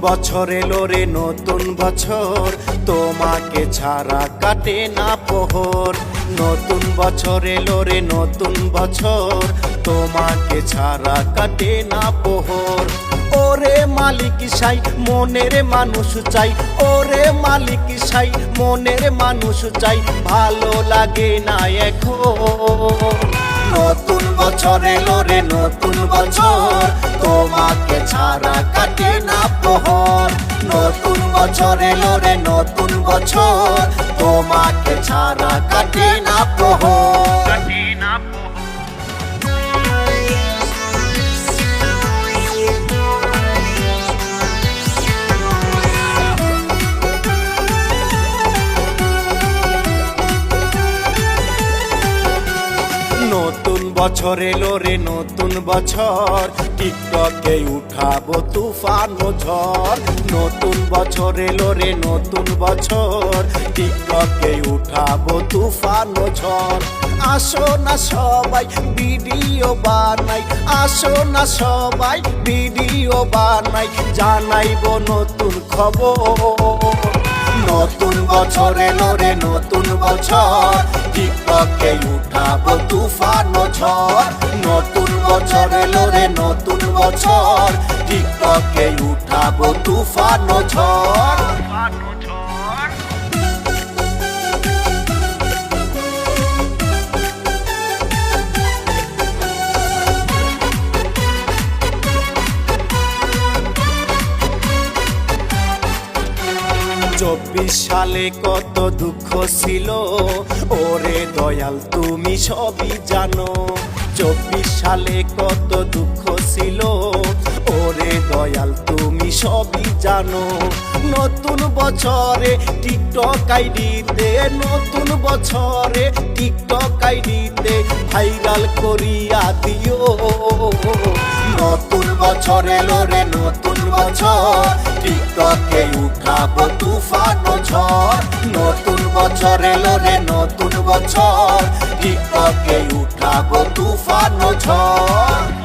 বছর এলো রে নতুন বছর, তোমাকে ছাড়া কাটে না প্রহর। নতুন বছর এলো রে নতুন বছর, তোমাকে ছাড়া কাটে না প্রহর। ওরে মালিক সাই মনের মানুষ চাই, ওরে মালিক সাই মনের মানুষ চাই, ভালো লাগে না এখন। নতুন বছর এলো রে নতুন বছর, তোমাকে ছাড়া কাটে না প্রহর। নতুন বছর এলো রে নতুন বছর, তোমাকে ছাড়া কাটে না প্রহর। নতুন বছর এলো রে নতুন বছর, টিকটকে উঠাবো তুফান ও ঝড়। নতুন বছর এলো রে নতুন বছর, টিকটকে উঠাবো তুফান ও ঝড়। আসো না সবাই ভিডিও বানাই, আসো না সবাই ভিডিও বানাই, জানাইবো নতুন খবর। নতুন বছর এলো রে নতুন বছর, টিকটকে উঠাবো তুফান ও ঝড়। নতুন বছর এলো রে নতুন বছর, টিকটকে উঠাবো তুফান ও ঝড়। চব্বিশ সালে কত দুঃখ ছিল, ওরে দয়াল তুমি সবই জানো। 24 সালে কত দুঃখ ছিল, ওরে দয়াল তুমি সবই জানো। নতুন বছরে টিকটক আইডিতে, নতুন বছরে টিকটক আইডিতে ভাইরাল করিয়া দিও। নতুন বছর এলো রে নতুন বছর, টিকটকে উঠাবো তুফান ও ঝড়। নতুন বছর এলো রে নতুন বছর, টিকটকে উঠাবো তুফান ও ঝড়।